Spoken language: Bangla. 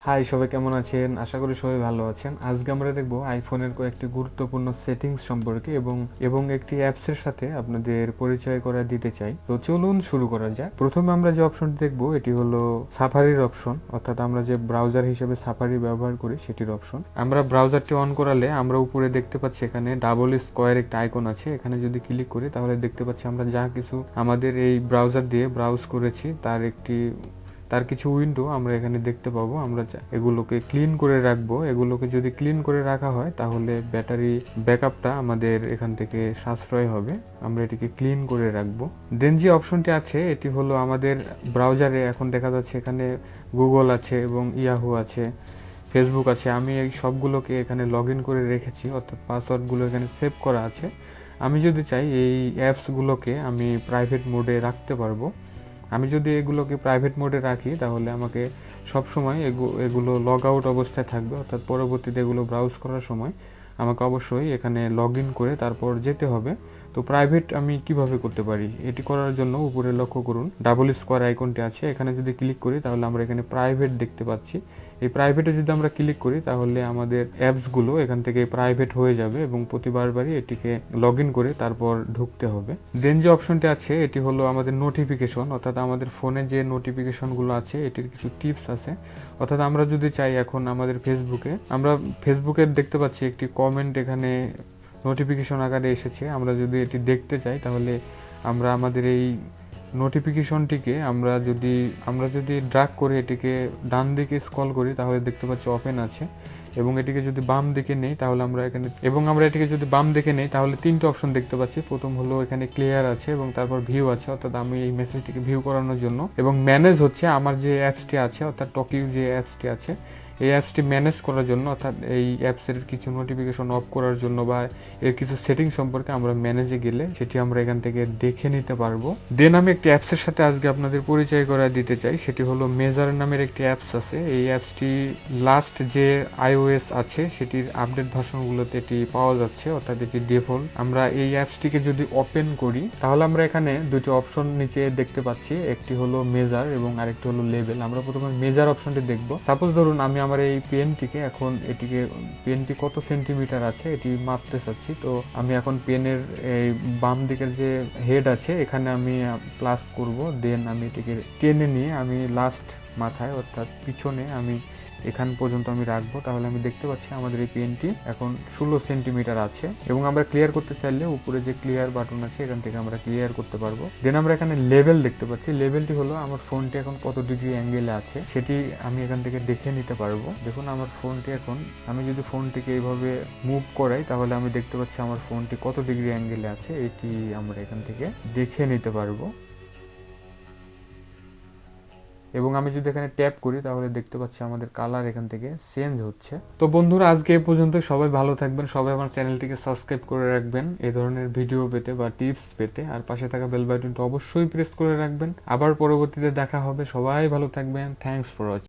হাই, সবাই কেমন আছেন? আশা করি সবাই ভালো আছেন। আজকে আমরা দেখব আইফোনের কয়েকটি গুরুত্বপূর্ণ সেটিংস সম্পর্কে এবং একটি অ্যাপসের সাথে আপনাদের পরিচয় করে দিতে চাই। তো চলুন শুরু করা যাক। প্রথমে আমরা যে অপশনটি দেখব এটি হলো সাফারির অপশন, অর্থাৎ আমরা যে ব্রাউজার হিসেবে সাফারি ব্যবহার করি সেটির অপশন। আমরা ব্রাউজারটি অন করালে আমরা উপরে দেখতে পাচ্ছি এখানে ডাবল স্কোয়ার একটা আইকন আছে। এখানে যদি ক্লিক করি তাহলে দেখতে পাচ্ছি আমরা যা কিছু আমাদের এই ব্রাউজার দিয়ে ব্রাউজ করেছি তার কিছু উইন্ডো আমরা এখানে দেখতে পাবো। আমরা এগুলোকে ক্লিন করে রাখবো। এগুলোকে যদি ক্লিন করে রাখা হয় তাহলে ব্যাটারি ব্যাকআপটা আমাদের এখান থেকে সাশ্রয় হবে। আমরা এটিকে ক্লিন করে রাখবো। দেন যে অপশনটি আছে এটি হলো আমাদের ব্রাউজারে এখন দেখা যাচ্ছে এখানে গুগল আছে এবং ইয়াহু আছে, ফেসবুক আছে। আমি এই সবগুলোকে এখানে লগ ইন করে রেখেছি, অর্থাৎ পাসওয়ার্ডগুলো এখানে সেভ করা আছে। আমি যদি চাই এই অ্যাপসগুলোকে আমি প্রাইভেট মোডে রাখতে পারবো। আমি যদি এগুলোকে প্রাইভেট মোডে রাখি তাহলে আমাকে সবসময় এগুলো লগ আউট অবস্থায় থাকবে, অর্থাৎ পরবর্তীতে এগুলো ব্রাউজ করার সময় আমাকে অবশ্যই এখানে লগ ইন করে তারপর যেতে হবে। তো প্রাইভেট আমি কিভাবে করতে পারি? এটি করার জন্য উপরে লক্ষ্য করুন, ডাবল স্কোয়ার আইকনটি আছে। এখানে যদি ক্লিক করি তাহলে আমরা এখানে প্রাইভেট দেখতে পাচ্ছি। এই প্রাইভেটে যদি আমরা ক্লিক করি তাহলে আমাদের অ্যাপসগুলো এখান থেকে প্রাইভেট হয়ে যাবে এবং প্রতিবারই এটিকে লগ ইন করে তারপর ঢুকতে হবে। দেন যে অপশনটি আছে এটি হলো আমাদের নোটিফিকেশন, অর্থাৎ আমাদের ফোনে যে নোটিফিকেশনগুলো আছে এটির কিছু টিপস আছে। অর্থাৎ আমরা যদি চাই এখন আমাদের ফেসবুকের দেখতে পাচ্ছি একটি কমেন্ট এখানে নোটিফিকেশন আকারে এসেছে। আমরা যদি এটি দেখতে চাই তাহলে আমরা আমাদের এই নোটিফিকেশনটিকে আমরা যদি ড্র্যাগ করে এটিকে ডান দিকে স্ক্রল করি তাহলে দেখতে পাচ্ছি ওপেন আছে, এবং এটিকে যদি বাম দিকে নেই তাহলে এটিকে যদি বাম দিকে নেই তাহলে তিনটে অপশন দেখতে পাচ্ছি। প্রথম হলো এখানে ক্লিয়ার আছে এবং তারপর ভিউ আছে, অর্থাৎ আমি এই মেসেজটিকে ভিউ করানোর জন্য, এবং ম্যানেজ হচ্ছে আমার যে অ্যাপসটি আছে, অর্থাৎ টকিউ যে অ্যাপসটি আছে এই অ্যাপসটি ম্যানেজ করার জন্য, অর্থাৎ এই অ্যাপসের কিছু নোটিফিকেশন অফ করার জন্য বা এর কিছু সেটিং সম্পর্কে আমরা ম্যানেজে গেলে সেটি আমরা এখান থেকে দেখে নিতে পারবো। দেন আমি একটি অ্যাপসের সাথে আজকে আপনাদের পরিচয় করে দিতে চাই, সেটি হলো মেজার নামের একটি অ্যাপস আছে। এই অ্যাপসটি লাস্ট যে iOS আছে সেটির আপডেট ভার্সনগুলোতে এটি পাওয়া যাচ্ছে, অর্থাৎ এটি ডিফল্ট। আমরা এই অ্যাপসটিকে যদি ওপেন করি তাহলে আমরা এখানে দুটি অপশন নিচে দেখতে পাচ্ছি, একটি হলো মেজার এবং আরেকটি হলো লেভেল। আমরা প্রথমে মেজার অপশনটি দেখব। সাপোজ ধরুন আমি আমার এই পেনটিকে পেনটি কত সেন্টিমিটার আছে এটি মাপতে চাচ্ছি। তো আমি এখন পেনের এই বাম দিকের যে হেড আছে এখানে আমি প্লাস করব। দেন আমি এটিকে টেনে নিয়ে আমি লাস্ট মাথায়, অর্থাৎ পিছনে আমি এখান পর্যন্ত আমি রাখবো। তাহলে আমি দেখতে পাচ্ছি আমাদের এই পেনটি এখন 16 সেন্টিমিটার আছে, এবং আমরা ক্লিয়ার করতে চাইলে উপরে যে ক্লিয়ার বাটন আছে এখান থেকে আমরা ক্লিয়ার করতে পারবো। দেন আমরা এখানে লেভেল দেখতে পাচ্ছি। লেভেলটি হলো আমার ফোনটি এখন কত ডিগ্রি অ্যাঙ্গেলে আছে সেটি আমি এখান থেকে দেখে নিতে পারবো। দেখুন আমার ফোনটি এখন, আমি যদি ফোনটিকে এইভাবে মুভ করাই তাহলে আমি দেখতে পাচ্ছি আমার ফোনটি কত ডিগ্রি অ্যাঙ্গেলে আছে এটি আমরা এখান থেকে দেখে নিতে পারবো। এবং আমি যদি এখানে ট্যাপ করি তাহলে দেখতে পাচ্ছি আমাদের কালার এখান থেকে চেঞ্জ হচ্ছে। তো বন্ধুরা, আজকে এই পর্যন্ত। সবাই ভালো থাকবেন, সবাই আমার চ্যানেলটিকে সাবস্ক্রাইব করে রাখবেন এই ধরনের ভিডিও পেতে বা টিপস পেতে, আর পাশে থাকা বেল বাটনটা অবশ্যই প্রেস করে রাখবেন। আবার পরবর্তীতে দেখা হবে। সবাই ভালো থাকবেন। Thanks for watching.